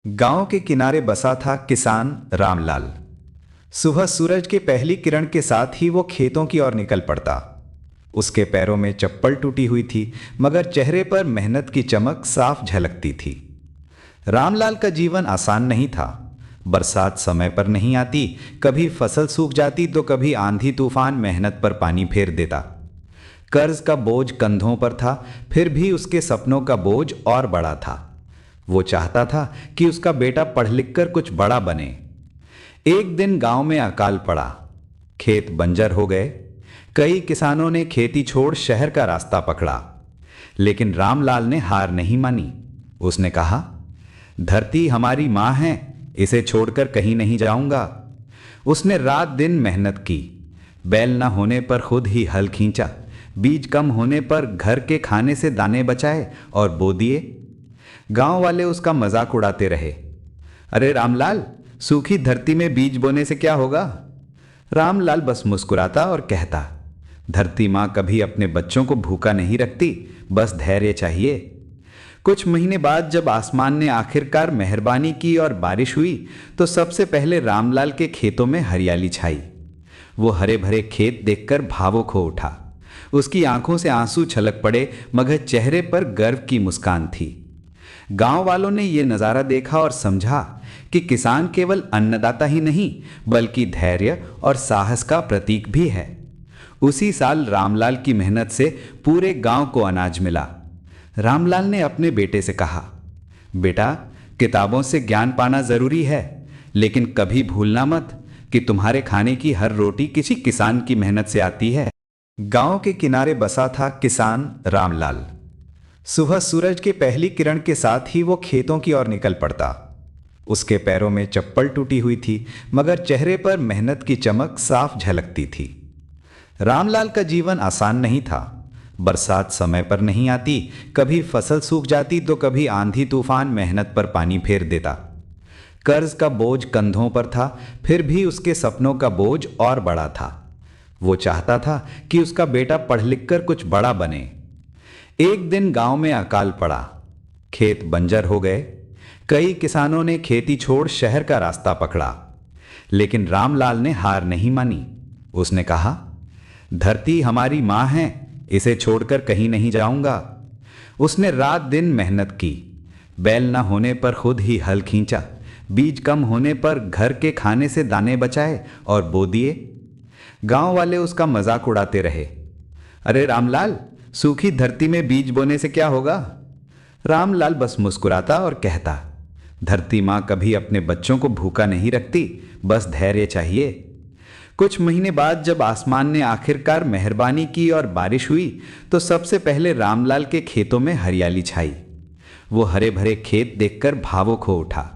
गांव के किनारे बसा था किसान रामलाल। सुबह सूरज के पहली किरण के साथ ही वो खेतों की ओर निकल पड़ता। उसके पैरों में चप्पल टूटी हुई थी, मगर चेहरे पर मेहनत की चमक साफ झलकती थी। रामलाल का जीवन आसान नहीं था। बरसात समय पर नहीं आती, कभी फसल सूख जाती तो कभी आंधी तूफान मेहनत पर पानी फेर देता। कर्ज का बोझ कंधों पर था, फिर भी उसके सपनों का बोझ और बड़ा था। वो चाहता था कि उसका बेटा पढ़ लिख कर कुछ बड़ा बने। एक दिन गांव में अकाल पड़ा। खेत बंजर हो गए। कई किसानों ने खेती छोड़ शहर का रास्ता पकड़ा, लेकिन रामलाल ने हार नहीं मानी। उसने कहा, धरती हमारी मां है, इसे छोड़कर कहीं नहीं जाऊंगा। उसने रात दिन मेहनत की। बैल न होने पर खुद ही हल खींचा, बीज कम होने पर घर के खाने से दाने बचाए और बो दिए। गांव वाले उसका मजाक उड़ाते रहे। अरे रामलाल, सूखी धरती में बीज बोने से क्या होगा? रामलाल बस मुस्कुराता और कहता, धरती मां कभी अपने बच्चों को भूखा नहीं रखती, बस धैर्य चाहिए। कुछ महीने बाद जब आसमान ने आखिरकार मेहरबानी की और बारिश हुई, तो सबसे पहले रामलाल के खेतों में हरियाली छाई। वो हरे भरे खेत देखकर भावुक हो उठा। उसकी आंखों से आंसू छलक पड़े, मगर चेहरे पर गर्व की मुस्कान थी। गांव वालों ने यह नजारा देखा और समझा कि किसान केवल अन्नदाता ही नहीं, बल्कि धैर्य और साहस का प्रतीक भी है। उसी साल रामलाल की मेहनत से पूरे गांव को अनाज मिला। रामलाल ने अपने बेटे से कहा, बेटा, किताबों से ज्ञान पाना जरूरी है, लेकिन कभी भूलना मत कि तुम्हारे खाने की हर रोटी किसी किसान की मेहनत से आती है। गांव के किनारे बसा था किसान रामलाल। सुबह सूरज के पहली किरण के साथ ही वो खेतों की ओर निकल पड़ता। उसके पैरों में चप्पल टूटी हुई थी, मगर चेहरे पर मेहनत की चमक साफ झलकती थी। रामलाल का जीवन आसान नहीं था। बरसात समय पर नहीं आती, कभी फसल सूख जाती तो कभी आंधी तूफान मेहनत पर पानी फेर देता। कर्ज का बोझ कंधों पर था, फिर भी उसके सपनों का बोझ और बड़ा था। वो चाहता था कि उसका बेटा पढ़ लिख कर कुछ बड़ा बने। एक दिन गांव में अकाल पड़ा। खेत बंजर हो गए। कई किसानों ने खेती छोड़ शहर का रास्ता पकड़ा, लेकिन रामलाल ने हार नहीं मानी। उसने कहा, धरती हमारी मां है, इसे छोड़कर कहीं नहीं जाऊंगा। उसने रात दिन मेहनत की। बैल न होने पर खुद ही हल खींचा, बीज कम होने पर घर के खाने से दाने बचाए और बो दिए। गांव वाले उसका मजाक उड़ाते रहे। अरे रामलाल, सूखी धरती में बीज बोने से क्या होगा? रामलाल बस मुस्कुराता और कहता, धरती मां कभी अपने बच्चों को भूखा नहीं रखती, बस धैर्य चाहिए। कुछ महीने बाद जब आसमान ने आखिरकार मेहरबानी की और बारिश हुई, तो सबसे पहले रामलाल के खेतों में हरियाली छाई। वो हरे भरे खेत देखकर भावुक हो उठा।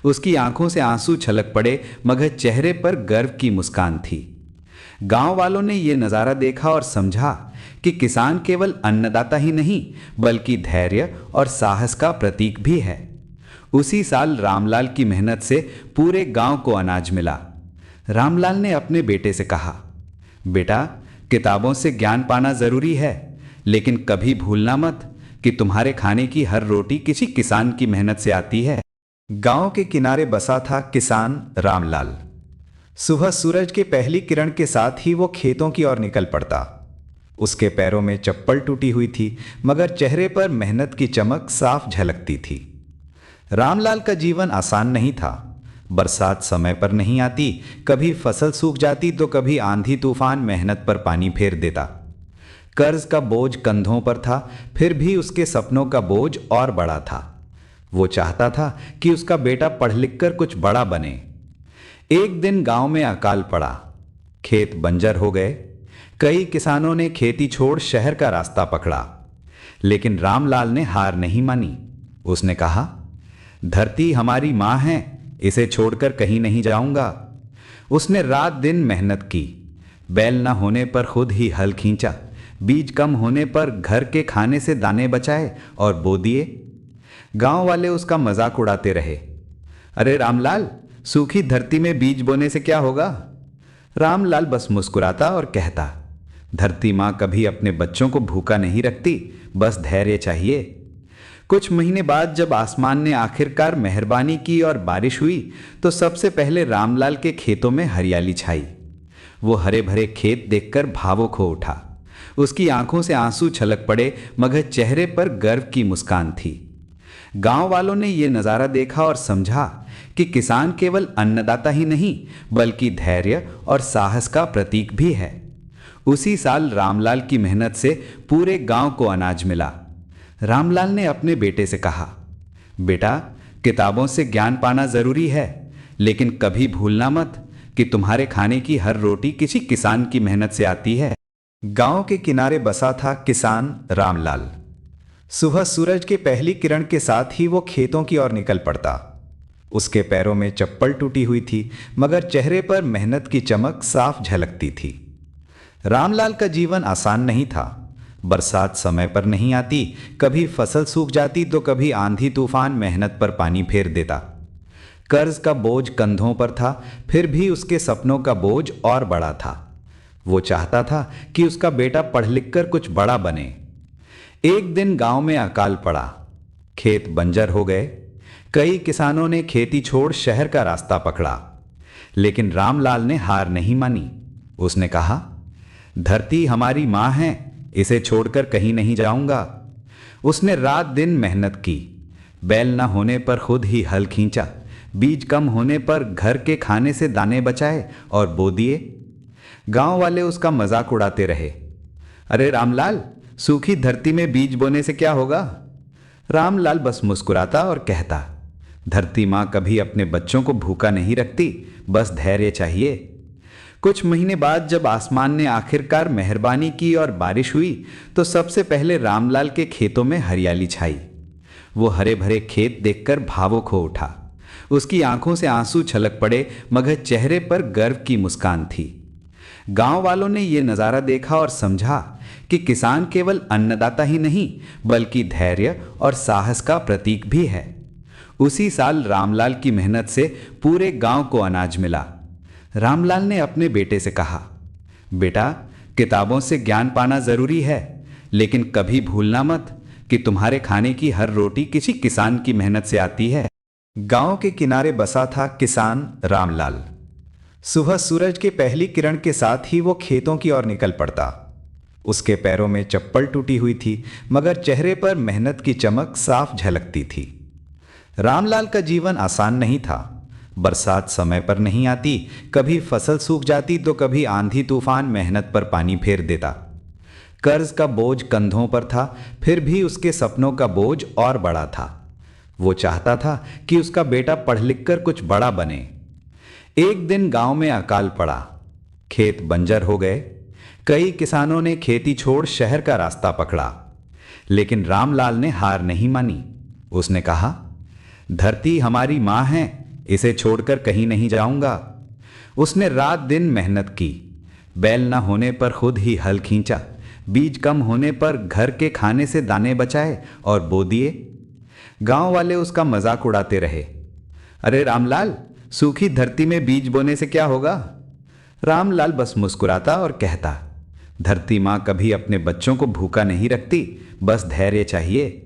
उसकी आंखों से आंसू छलक पड़े, मगर चेहरे पर गर्व की मुस्कान थी। गांव वालों ने यह नजारा देखा और समझा कि किसान केवल अन्नदाता ही नहीं, बल्कि धैर्य और साहस का प्रतीक भी है। उसी साल रामलाल की मेहनत से पूरे गांव को अनाज मिला। रामलाल ने अपने बेटे से कहा, बेटा, किताबों से ज्ञान पाना जरूरी है, लेकिन कभी भूलना मत कि तुम्हारे खाने की हर रोटी किसी किसान की मेहनत से आती है। गांव के किनारे बसा था किसान रामलाल। सुबह सूरज के पहली किरण के साथ ही वो खेतों की ओर निकल पड़ता। उसके पैरों में चप्पल टूटी हुई थी, मगर चेहरे पर मेहनत की चमक साफ झलकती थी। रामलाल का जीवन आसान नहीं था। बरसात समय पर नहीं आती, कभी फसल सूख जाती तो कभी आंधी तूफान मेहनत पर पानी फेर देता। कर्ज का बोझ कंधों पर था, फिर भी उसके सपनों का बोझ और बड़ा था। वो चाहता था कि उसका बेटा पढ़ लिख कर कुछ बड़ा बने। एक दिन गांव में अकाल पड़ा। खेत बंजर हो गए। कई किसानों ने खेती छोड़ शहर का रास्ता पकड़ा, लेकिन रामलाल ने हार नहीं मानी। उसने कहा, धरती हमारी मां है, इसे छोड़कर कहीं नहीं जाऊंगा। उसने रात दिन मेहनत की। बैल न होने पर खुद ही हल खींचा, बीज कम होने पर घर के खाने से दाने बचाए और बो दिए। गांव वाले उसका मजाक उड़ाते रहे। अरे रामलाल, सूखी धरती में बीज बोने से क्या होगा? रामलाल बस मुस्कुराता और कहता, धरती मां कभी अपने बच्चों को भूखा नहीं रखती, बस धैर्य चाहिए। कुछ महीने बाद जब आसमान ने आखिरकार मेहरबानी की और बारिश हुई तो सबसे पहले रामलाल के खेतों में हरियाली छाई। वो हरे भरे खेत देखकर भावुक हो उठा। उसकी आंखों से आंसू छलक पड़े, मगर चेहरे पर गर्व की मुस्कान थी। गांव वालों ने यह नजारा देखा और समझा कि किसान केवल अन्नदाता ही नहीं बल्कि धैर्य और साहस का प्रतीक भी है। उसी साल रामलाल की मेहनत से पूरे गांव को अनाज मिला। रामलाल ने अपने बेटे से कहा, बेटा, किताबों से ज्ञान पाना जरूरी है, लेकिन कभी भूलना मत कि तुम्हारे खाने की हर रोटी किसी किसान की मेहनत से आती है। गांव के किनारे बसा था किसान रामलाल। सुबह सूरज के पहली किरण के साथ ही वो खेतों की ओर निकल पड़ता। उसके पैरों में चप्पल टूटी हुई थी, मगर चेहरे पर मेहनत की चमक साफ झलकती थी। रामलाल का जीवन आसान नहीं था। बरसात समय पर नहीं आती, कभी फसल सूख जाती तो कभी आंधी तूफान मेहनत पर पानी फेर देता। कर्ज का बोझ कंधों पर था, फिर भी उसके सपनों का बोझ और बड़ा था। वो चाहता था कि उसका बेटा पढ़ लिख कर कुछ बड़ा बने। एक दिन गांव में अकाल पड़ा। खेत बंजर हो गए। कई किसानों ने खेती छोड़ शहर का रास्ता पकड़ा, लेकिन रामलाल ने हार नहीं मानी। उसने कहा, धरती हमारी मां है, इसे छोड़कर कहीं नहीं जाऊंगा। उसने रात दिन मेहनत की। बैल न होने पर खुद ही हल खींचा, बीज कम होने पर घर के खाने से दाने बचाए और बो दिए। गांव वाले उसका मजाक उड़ाते रहे। अरे रामलाल, सूखी धरती में बीज बोने से क्या होगा? रामलाल बस मुस्कुराता और कहता, धरती मां कभी अपने बच्चों को भूखा नहीं रखती, बस धैर्य चाहिए। कुछ महीने बाद जब आसमान ने आखिरकार मेहरबानी की और बारिश हुई तो सबसे पहले रामलाल के खेतों में हरियाली छाई। वो हरे भरे खेत देखकर भावुक हो उठा। उसकी आंखों से आंसू छलक पड़े, मगर चेहरे पर गर्व की मुस्कान थी। गांव वालों ने यह नजारा देखा और समझा कि किसान केवल अन्नदाता ही नहीं बल्कि धैर्य और साहस का प्रतीक भी है। उसी साल रामलाल की मेहनत से पूरे गांव को अनाज मिला। रामलाल ने अपने बेटे से कहा, बेटा, किताबों से ज्ञान पाना जरूरी है, लेकिन कभी भूलना मत कि तुम्हारे खाने की हर रोटी किसी किसान की मेहनत से आती है। गांव के किनारे बसा था किसान रामलाल। सुबह सूरज के पहली किरण के साथ ही वो खेतों की ओर निकल पड़ता। उसके पैरों में चप्पल टूटी हुई थी, मगर चेहरे पर मेहनत की चमक साफ झलकती थी। रामलाल का जीवन आसान नहीं था। बरसात समय पर नहीं आती, कभी फसल सूख जाती तो कभी आंधी तूफान मेहनत पर पानी फेर देता। कर्ज का बोझ कंधों पर था, फिर भी उसके सपनों का बोझ और बड़ा था। वो चाहता था कि उसका बेटा पढ़ लिख कर कुछ बड़ा बने। एक दिन गांव में अकाल पड़ा। खेत बंजर हो गए। कई किसानों ने खेती छोड़ शहर का रास्ता पकड़ा, लेकिन रामलाल ने हार नहीं मानी। उसने कहा, धरती हमारी मां है, इसे छोड़कर कहीं नहीं जाऊंगा। उसने रात दिन मेहनत की। बैल न होने पर खुद ही हल खींचा, बीज कम होने पर घर के खाने से दाने बचाए और बो दिए। गांव वाले उसका मजाक उड़ाते रहे। अरे रामलाल, सूखी धरती में बीज बोने से क्या होगा? रामलाल बस मुस्कुराता और कहता, धरती मां कभी अपने बच्चों को भूखा नहीं रखती, बस धैर्य चाहिए।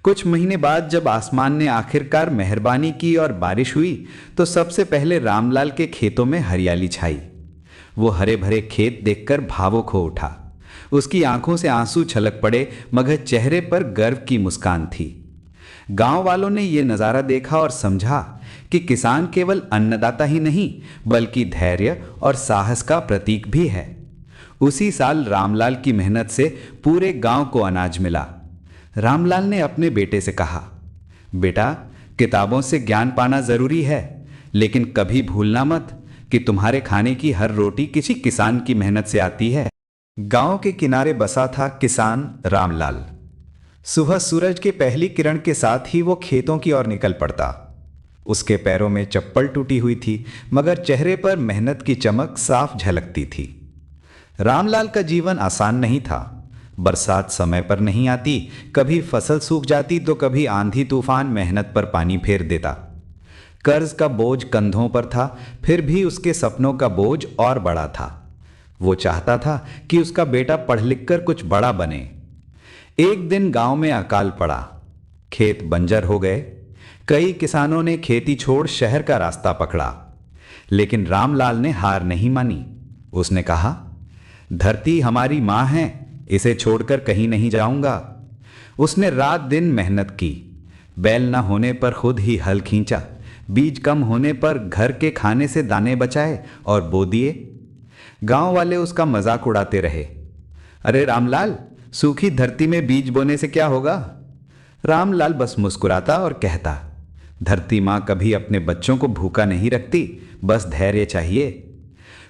कुछ महीने बाद जब आसमान ने आखिरकार मेहरबानी की और बारिश हुई तो सबसे पहले रामलाल के खेतों में हरियाली छाई। वो हरे भरे खेत देखकर भावुक हो उठा। उसकी आंखों से आंसू छलक पड़े, मगर चेहरे पर गर्व की मुस्कान थी। गांव वालों ने यह नजारा देखा और समझा कि किसान केवल अन्नदाता ही नहीं बल्कि धैर्य और साहस का प्रतीक भी है। उसी साल रामलाल की मेहनत से पूरे गांव को अनाज मिला। रामलाल ने अपने बेटे से कहा, बेटा, किताबों से ज्ञान पाना जरूरी है, लेकिन कभी भूलना मत कि तुम्हारे खाने की हर रोटी किसी किसान की मेहनत से आती है। गांव के किनारे बसा था किसान रामलाल। सुबह सूरज के पहली किरण के साथ ही वो खेतों की ओर निकल पड़ता। उसके पैरों में चप्पल टूटी हुई थी, मगर चेहरे पर मेहनत की चमक साफ झलकती थी। रामलाल का जीवन आसान नहीं था। बरसात समय पर नहीं आती, कभी फसल सूख जाती तो कभी आंधी तूफान मेहनत पर पानी फेर देता। कर्ज का बोझ कंधों पर था, फिर भी उसके सपनों का बोझ और बड़ा था। वो चाहता था कि उसका बेटा पढ़ लिख कर कुछ बड़ा बने। एक दिन गांव में अकाल पड़ा। खेत बंजर हो गए। कई किसानों ने खेती छोड़ शहर का रास्ता पकड़ा, लेकिन रामलाल ने हार नहीं मानी। उसने कहा, धरती हमारी माँ है, इसे छोड़कर कहीं नहीं जाऊंगा। उसने रात दिन मेहनत की, बैल न होने पर खुद ही हल खींचा, बीज कम होने पर घर के खाने से दाने बचाए और बो दिए। गांव वाले उसका मजाक उड़ाते रहे। अरे रामलाल, सूखी धरती में बीज बोने से क्या होगा? रामलाल बस मुस्कुराता और कहता, धरती माँ कभी अपने बच्चों को भूखा नहीं रखती, बस धैर्य चाहिए।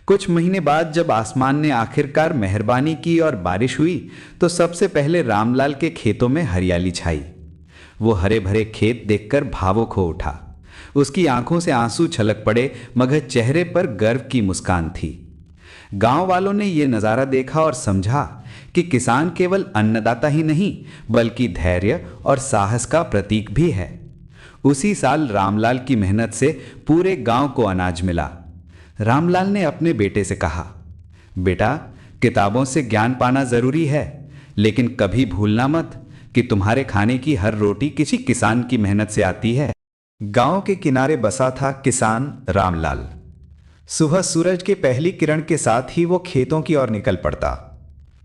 कुछ महीने बाद जब आसमान ने आखिरकार मेहरबानी की और बारिश हुई, तो सबसे पहले रामलाल के खेतों में हरियाली छाई। वो हरे भरे खेत देखकर भावुक हो उठा। उसकी आंखों से आंसू छलक पड़े, मगर चेहरे पर गर्व की मुस्कान थी। गांव वालों ने यह नजारा देखा और समझा कि किसान केवल अन्नदाता ही नहीं, बल्कि धैर्य और साहस का प्रतीक भी है। उसी साल रामलाल की मेहनत से पूरे गांव को अनाज मिला। रामलाल ने अपने बेटे से कहा, बेटा, किताबों से ज्ञान पाना जरूरी है, लेकिन कभी भूलना मत कि तुम्हारे खाने की हर रोटी किसी किसान की मेहनत से आती है। गांव के किनारे बसा था किसान रामलाल। सुबह सूरज के पहली किरण के साथ ही वो खेतों की ओर निकल पड़ता।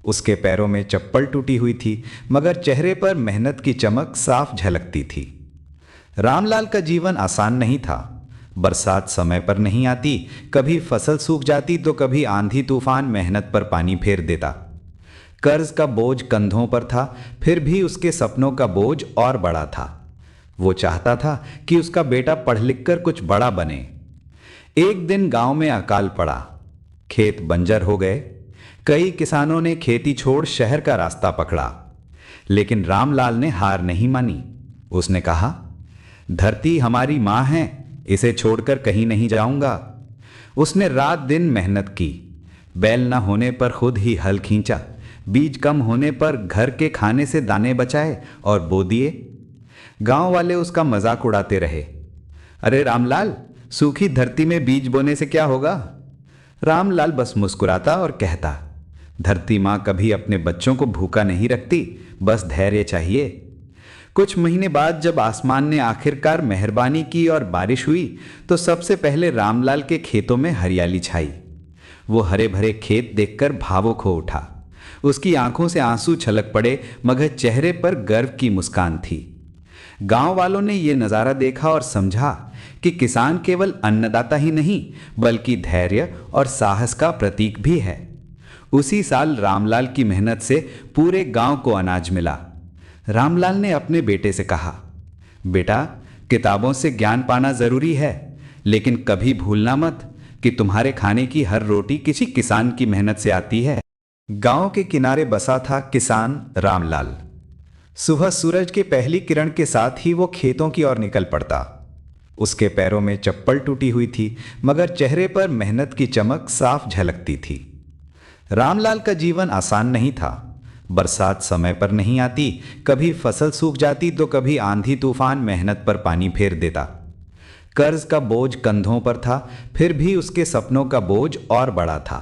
उसके पैरों में चप्पल टूटी हुई थी, मगर चेहरे पर मेहनत की चमक साफ झलकती थी। रामलाल का जीवन आसान नहीं था। बरसात समय पर नहीं आती, कभी फसल सूख जाती तो कभी आंधी तूफान मेहनत पर पानी फेर देता। कर्ज का बोझ कंधों पर था, फिर भी उसके सपनों का बोझ और बड़ा था। वो चाहता था कि उसका बेटा पढ़ लिख कर कुछ बड़ा बने। एक दिन गांव में अकाल पड़ा, खेत बंजर हो गए। कई किसानों ने खेती छोड़ शहर का रास्ता पकड़ा, लेकिन रामलाल ने हार नहीं मानी। उसने कहा, धरती हमारी माँ है, इसे छोड़कर कहीं नहीं जाऊंगा। उसने रात दिन मेहनत की, बैल न होने पर खुद ही हल खींचा, बीज कम होने पर घर के खाने से दाने बचाए और बो दिए। गांव वाले उसका मजाक उड़ाते रहे। अरे रामलाल, सूखी धरती में बीज बोने से क्या होगा? रामलाल बस मुस्कुराता और कहता, धरती माँ कभी अपने बच्चों को भूखा नहीं रखती, बस धैर्य चाहिए। कुछ महीने बाद जब आसमान ने आखिरकार मेहरबानी की और बारिश हुई, तो सबसे पहले रामलाल के खेतों में हरियाली छाई। वो हरे भरे खेत देखकर भावुक हो उठा। उसकी आंखों से आंसू छलक पड़े, मगर चेहरे पर गर्व की मुस्कान थी। गांव वालों ने यह नजारा देखा और समझा कि किसान केवल अन्नदाता ही नहीं, बल्कि धैर्य और साहस का प्रतीक भी है। उसी साल रामलाल की मेहनत से पूरे गांव को अनाज मिला। रामलाल ने अपने बेटे से कहा, बेटा, किताबों से ज्ञान पाना जरूरी है, लेकिन कभी भूलना मत कि तुम्हारे खाने की हर रोटी किसी किसान की मेहनत से आती है। गांव के किनारे बसा था किसान रामलाल। सुबह सूरज के पहली किरण के साथ ही वो खेतों की ओर निकल पड़ता। उसके पैरों में चप्पल टूटी हुई थी, मगर चेहरे पर मेहनत की चमक साफ झलकती थी। रामलाल का जीवन आसान नहीं था। बरसात समय पर नहीं आती, कभी फसल सूख जाती तो कभी आंधी तूफान मेहनत पर पानी फेर देता। कर्ज का बोझ कंधों पर था, फिर भी उसके सपनों का बोझ और बड़ा था।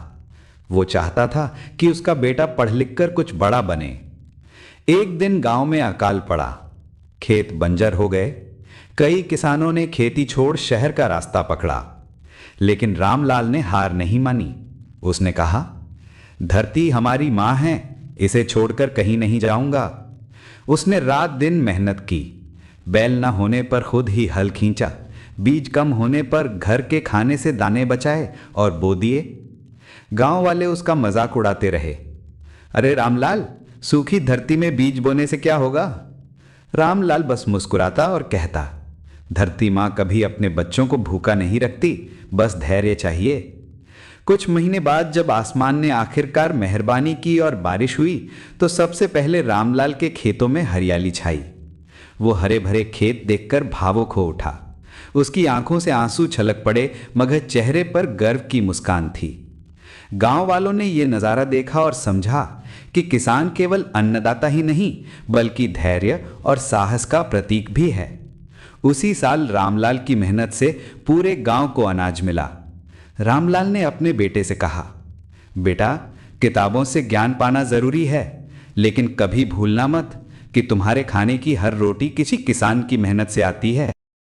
वो चाहता था कि उसका बेटा पढ़ लिख कर कुछ बड़ा बने। एक दिन गांव में अकाल पड़ा, खेत बंजर हो गए। कई किसानों ने खेती छोड़ शहर का रास्ता पकड़ा, लेकिन रामलाल ने हार नहीं मानी। उसने कहा, धरती हमारी माँ है, इसे छोड़कर कहीं नहीं जाऊंगा। उसने रात दिन मेहनत की, बैल न होने पर खुद ही हल खींचा, बीज कम होने पर घर के खाने से दाने बचाए और बो दिए। गांव वाले उसका मजाक उड़ाते रहे। अरे रामलाल, सूखी धरती में बीज बोने से क्या होगा? रामलाल बस मुस्कुराता और कहता, धरती माँ कभी अपने बच्चों को भूखा नहीं रखती, बस धैर्य चाहिए। कुछ महीने बाद जब आसमान ने आखिरकार मेहरबानी की और बारिश हुई, तो सबसे पहले रामलाल के खेतों में हरियाली छाई। वो हरे भरे खेत देखकर भावुक हो उठा। उसकी आंखों से आंसू छलक पड़े, मगर चेहरे पर गर्व की मुस्कान थी। गांव वालों ने यह नजारा देखा और समझा कि किसान केवल अन्नदाता ही नहीं, बल्कि धैर्य और साहस का प्रतीक भी है। उसी साल रामलाल की मेहनत से पूरे गांव को अनाज मिला। रामलाल ने अपने बेटे से कहा, बेटा, किताबों से ज्ञान पाना जरूरी है, लेकिन कभी भूलना मत कि तुम्हारे खाने की हर रोटी किसी किसान की मेहनत से आती है।